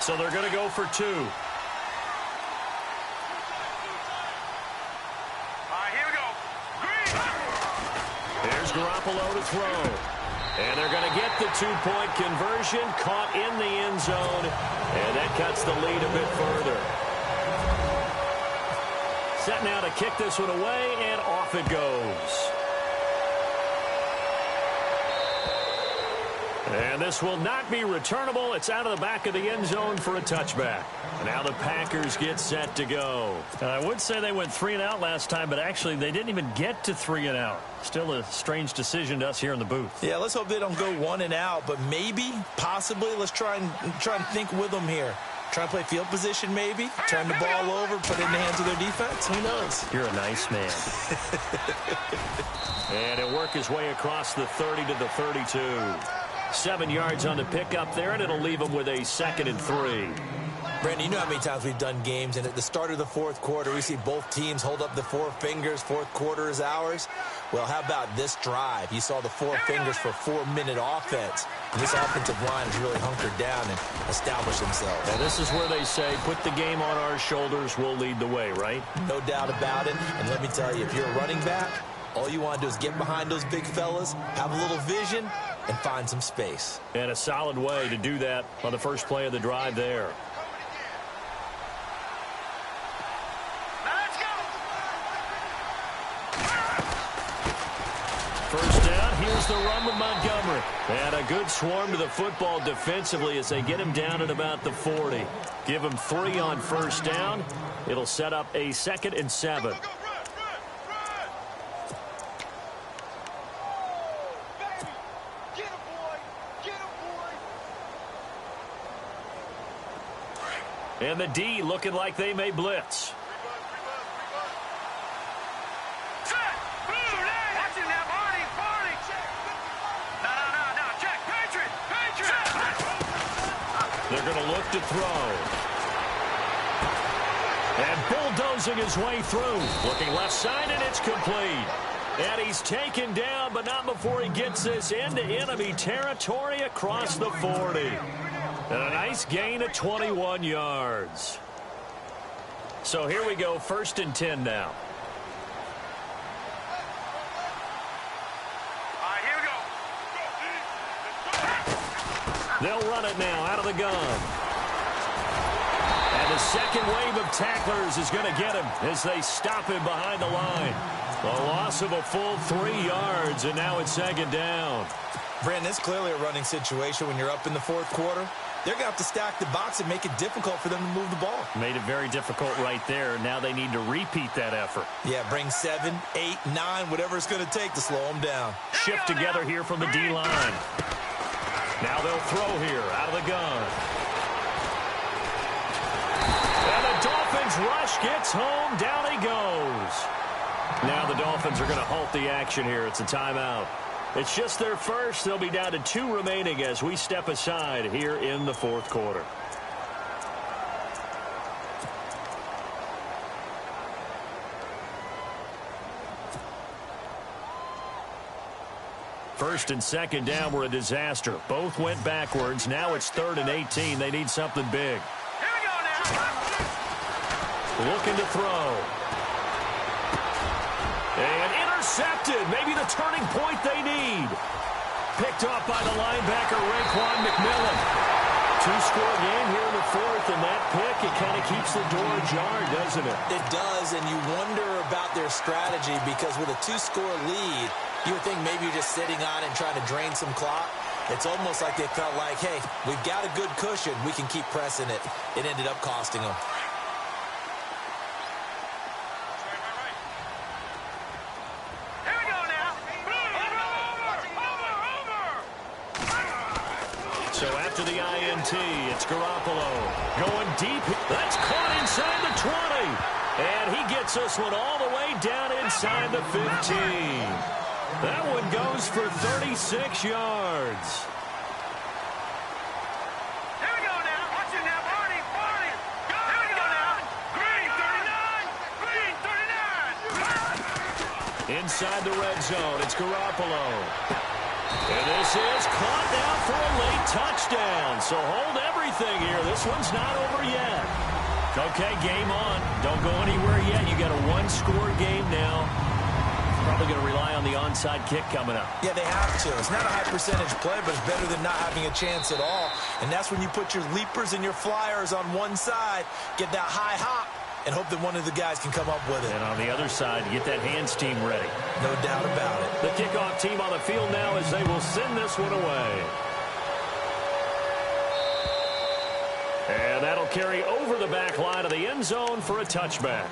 So they're going to go for 2. Garoppolo to throw. And they're going to get the 2-point conversion, caught in the end zone, and that cuts the lead a bit further. Set now to kick this one away, and off it goes. And this will not be returnable. It's out of the back of the end zone for a touchback. Now the Packers get set to go. I would say they went 3-and-out last time, but actually they didn't even get to 3-and-out. Still a strange decision to us here in the booth. Yeah, let's hope they don't go 1-and-out, but maybe, possibly, let's try and think with them here. Try and play field position maybe, turn the ball over, put it in the hands of their defense. Who knows? You're a nice man. And he'll work his way across the 30 to the 32. 7 yards on the pickup there, and it'll leave him with a 2nd and 3. Brandon, you know how many times we've done games, and at the start of the 4th quarter, we see both teams hold up the 4 fingers, 4th quarter is ours. Well, how about this drive? You saw the 4 fingers for 4-minute offense. And this offensive line has really hunkered down and established themselves. And this is where they say, put the game on our shoulders, we'll lead the way, right? No doubt about it. And let me tell you, if you're a running back, all you want to do is get behind those big fellas, have a little vision, and find some space. And a solid way to do that on the first play of the drive there. First down, here's the run with Montgomery. And a good swarm to the football defensively as they get him down at about the 40. Give him 3 on first down. It'll set up a 2nd and 7. And the D looking like they may blitz. They're going to look to throw. And bulldozing his way through. Looking left side, and it's complete. And he's taken down, but not before he gets this into enemy territory across the 40. And a nice gain of 21 yards. So here we go, 1st and 10 now. They'll run it now out of the gun. And the second wave of tacklers is going to get him as they stop him behind the line. A loss of a full 3 yards, and now it's 2nd down. Brandon, it's clearly a running situation when you're up in the 4th quarter. They're going to have to stack the box and make it difficult for them to move the ball. Made it very difficult right there. Now they need to repeat that effort. Yeah, bring 7, 8, 9, whatever it's going to take to slow them down. Shift together here from the D-line. Now they'll throw here out of the gun. And the Dolphins rush gets home. Down he goes. Now the Dolphins are going to halt the action here. It's a timeout. It's just their first. They'll be down to 2 remaining as we step aside here in the 4th quarter. First and 2nd down were a disaster. Both went backwards. Now it's 3rd and 18. They need something big. Here we go now. Looking to throw. And intercepted. Maybe the turning point they need. Picked off by the linebacker, Raekwon McMillan. 2-score game here in the 4th, and that pick, it kind of keeps the door ajar, doesn't it? It does, and you wonder about their strategy because with a 2-score lead, you would think maybe you're just sitting on it and trying to drain some clock. It's almost like they felt like, hey, we've got a good cushion. We can keep pressing it. It ended up costing them. Here we go now. So after the INT, it's Garoppolo going deep. That's caught inside the 20. And he gets this one all the way down inside the 15. That one goes for 36 yards. Here we go now. Watch it now. 40. Go. Here we go now. Green 39. Inside the red zone, it's Garoppolo. And this is caught now for a late touchdown. So hold everything here. This one's not over yet. Okay, game on. Don't go anywhere yet. You got a 1-score game now. Probably going to rely on the onside kick coming up. Yeah, they have to. It's not a high-percentage play, but it's better than not having a chance at all. And that's when you put your leapers and your flyers on one side, get that high hop, and hope that one of the guys can come up with it. And on the other side, get that hands team ready. No doubt about it. The kickoff team on the field now as they will send this one away. And that'll carry over the back line of the end zone for a touchback.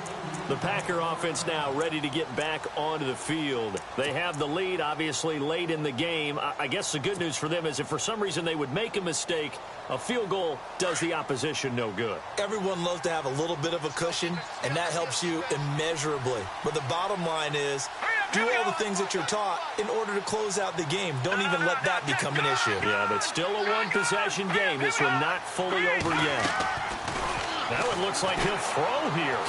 The Packer offense now ready to get back onto the field. They have the lead, obviously, late in the game. I guess the good news for them is if for some reason they would make a mistake, a field goal does the opposition no good. Everyone loves to have a little bit of a cushion, and that helps you immeasurably. But the bottom line is, do all the things that you're taught in order to close out the game. Don't even let that become an issue. Yeah, but still a one-possession game. This one not fully over yet. That one looks like he'll throw here.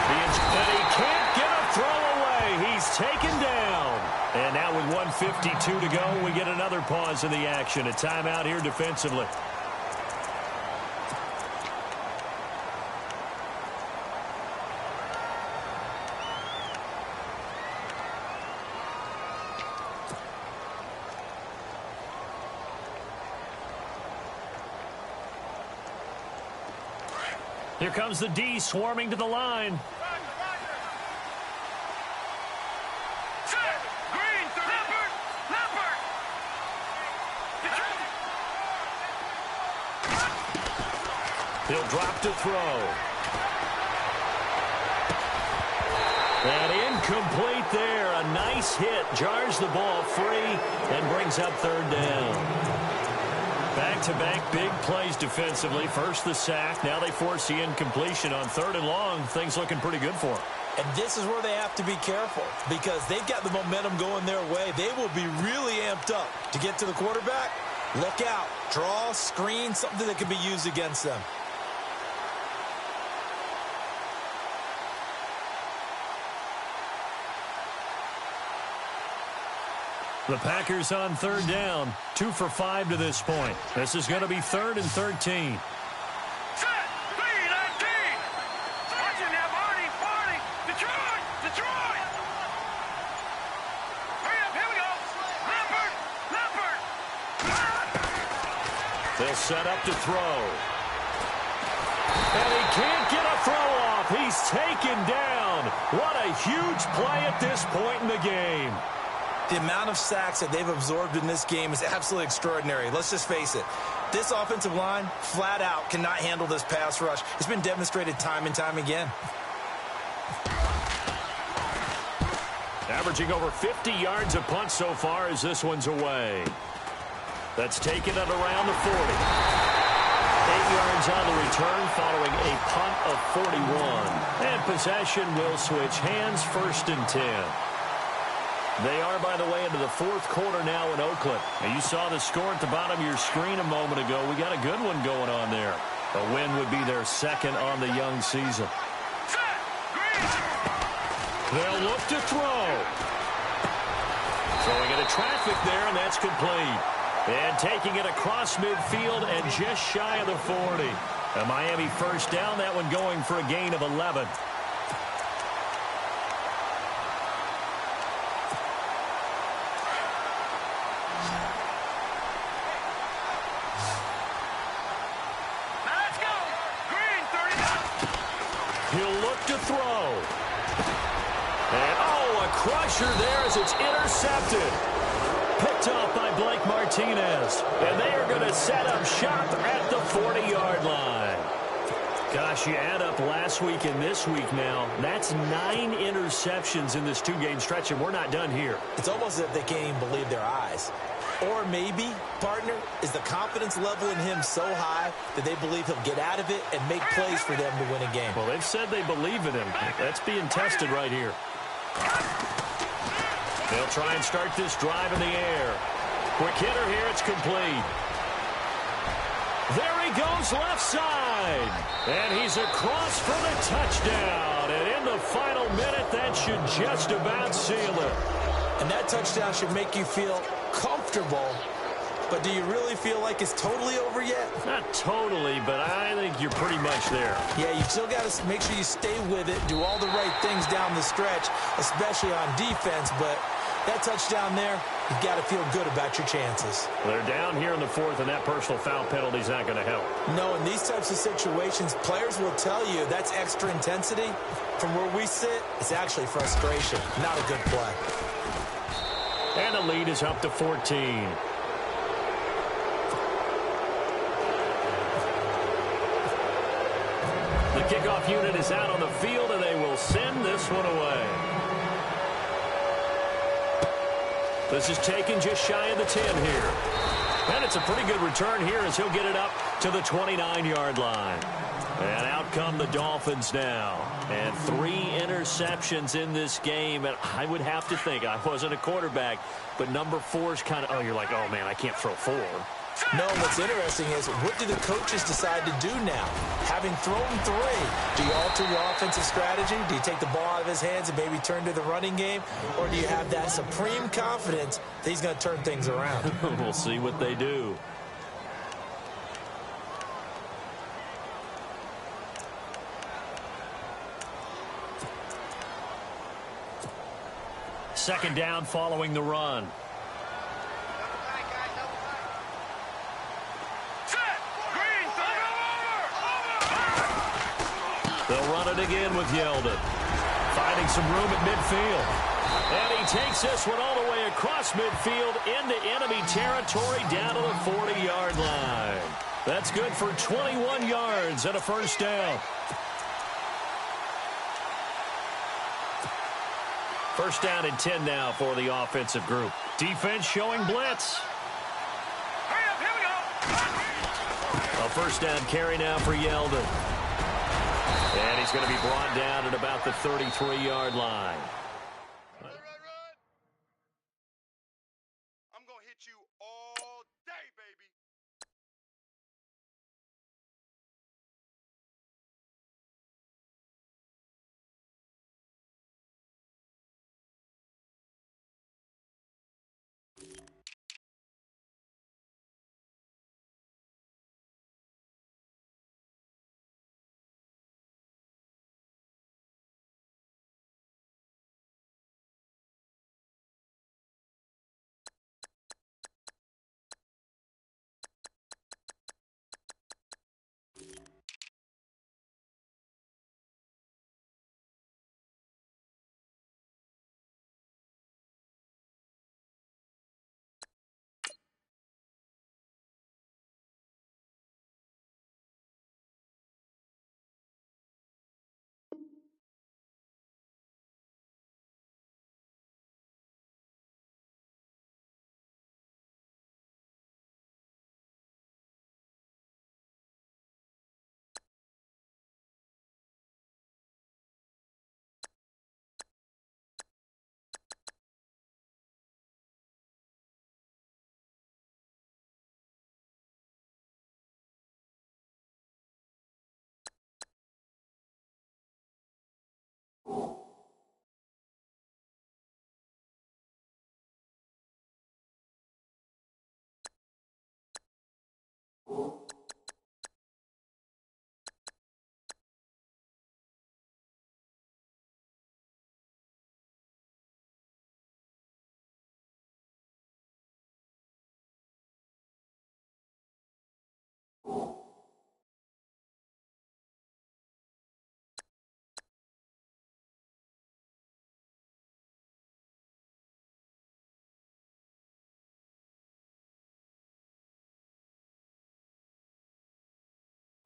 And he can't get a throw away. He's taken down. And now with 1:52 to go, we get another pause in the action. A timeout here defensively. Here comes the D swarming to the line. He'll drop to throw. And incomplete there. A nice hit. Jars the ball free and brings up third down. Back-to-back big plays defensively. First the sack. Now they force the incompletion on third and long. Things looking pretty good for them. And this is where they have to be careful because they've got the momentum going their way. They will be really amped up to get to the quarterback. Look out. Draw, screen, something that can be used against them. The Packers on third down. 2 for 5 to this point. This is going to be 3rd and 13. They'll set up to throw. And he can't get a throw off. He's taken down. What a huge play at this point in the game. The amount of sacks that they've absorbed in this game is absolutely extraordinary. Let's just face it. This offensive line, flat out, cannot handle this pass rush. It's been demonstrated time and time again. Averaging over 50 yards a punt so far as this one's away. That's taken at around the 40. 8 yards on the return following a punt of 41. And possession will switch hands, 1st and 10. They are, by the way, into the 4th quarter now in Oakland. And you saw the score at the bottom of your screen a moment ago. We got a good one going on there. A win would be their 2nd on the young season. They'll look to throw. Throwing into traffic there, and that's complete. And taking it across midfield and just shy of the 40. A Miami first down, that one going for a gain of 11. He'll look to throw. And, oh, a crusher there as it's intercepted. Picked off by Blake Martinez. And they are going to set up shop at the 40-yard line. Gosh, you add up last week and this week now. That's 9 interceptions in this 2-game stretch, and we're not done here. It's almost as if they can't even believe their eyes. Or maybe, partner, is the confidence level in him so high that they believe he'll get out of it and make plays for them to win a game. Well, they've said they believe in him. That's being tested right here. They'll try and start this drive in the air. Quick hitter here. It's complete. There he goes left side. And he's across for the touchdown. And in the final minute, that should just about seal it. And that touchdown should make you feel comfortable. But do you really feel like it's totally over yet? Not totally, but I think you're pretty much there. Yeah, you still got to make sure you stay with it, do all the right things down the stretch, especially on defense. But that touchdown there, you've got to feel good about your chances. They're down here in the 4th, and that personal foul penalty is not going to help. No, in these types of situations, players will tell you that's extra intensity. From where we sit, it's actually frustration, not a good play. And the lead is up to 14. The kickoff unit is out on the field, and they will send this one away. This is taken just shy of the 10 here. And it's a pretty good return here as he'll get it up to the 29-yard line. And out come the Dolphins now. And 3 interceptions in this game. And I would have to think, I wasn't a quarterback, but number 4 is kind of, oh, you're like, oh, man, I can't throw 4. No, what's interesting is what do the coaches decide to do now? Having thrown 3, do you alter your offensive strategy? Do you take the ball out of his hands and maybe turn to the running game? Or do you have that supreme confidence that he's going to turn things around? We'll see what they do. Second down following the run. They'll run it again with Yeldon. Finding some room at midfield. And he takes this one all the way across midfield into enemy territory down to the 40-yard line. That's good for 21 yards and a first down. First down and 10 now for the offensive group. Defense showing blitz. Hurry up, here we go. A first down carry now for Yeldon. And he's going to be brought down at about the 33-yard line. Run. I'm going to hit you all day, baby.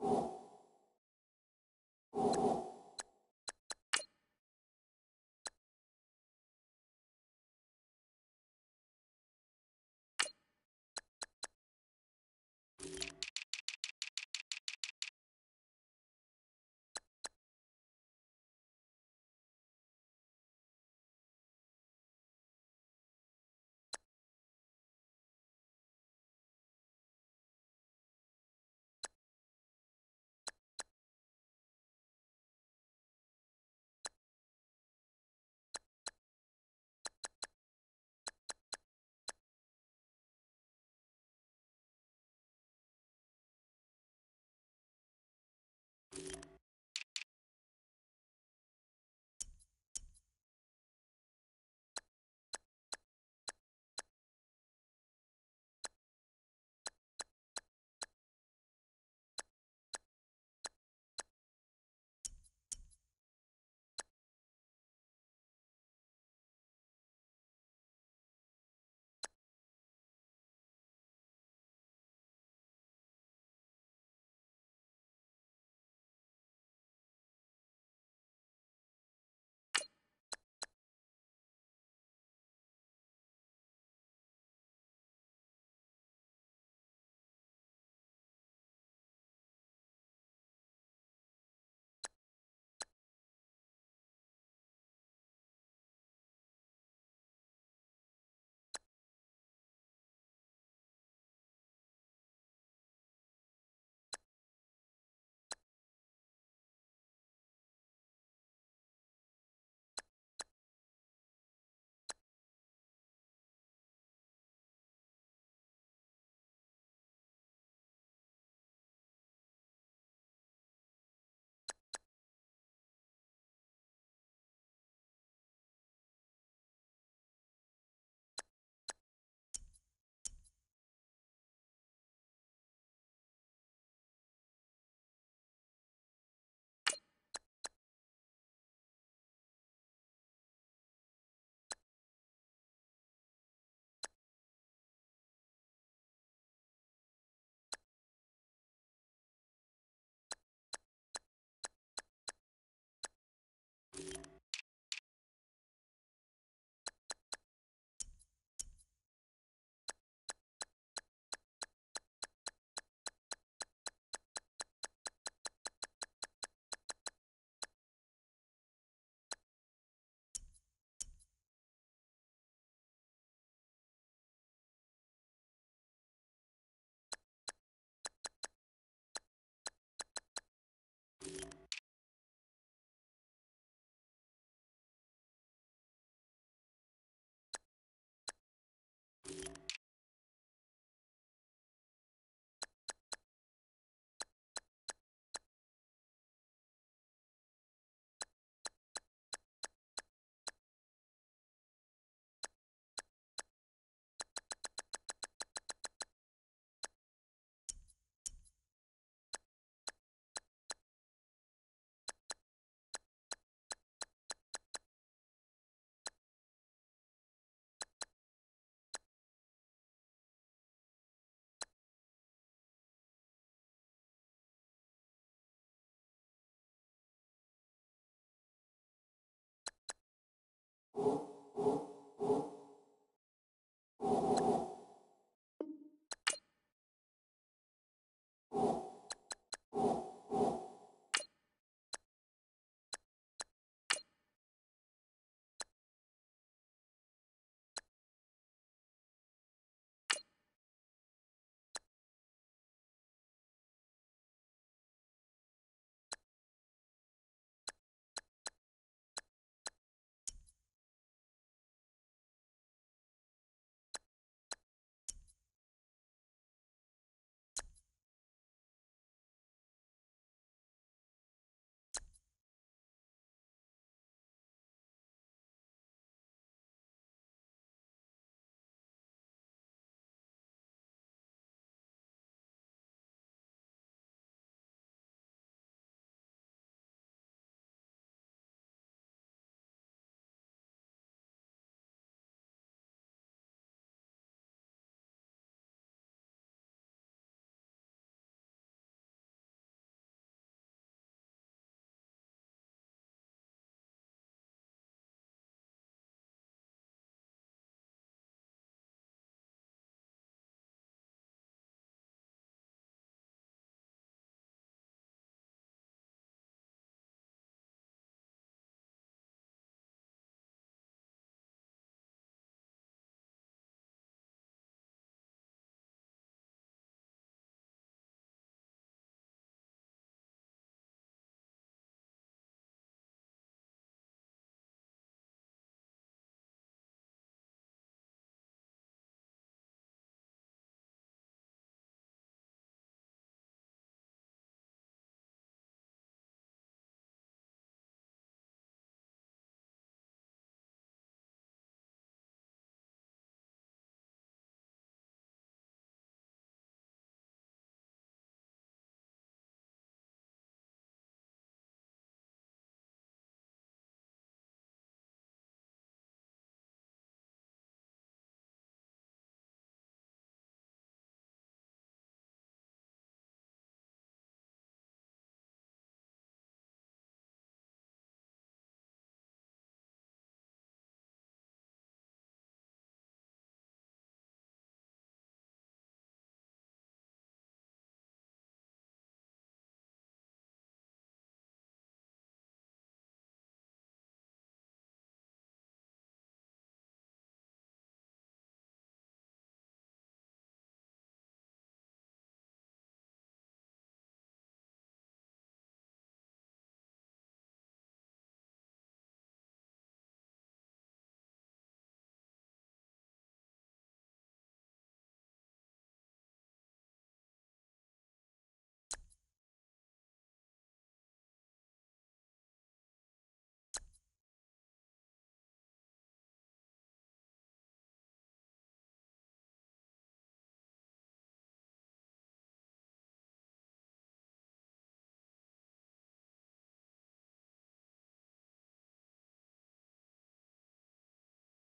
you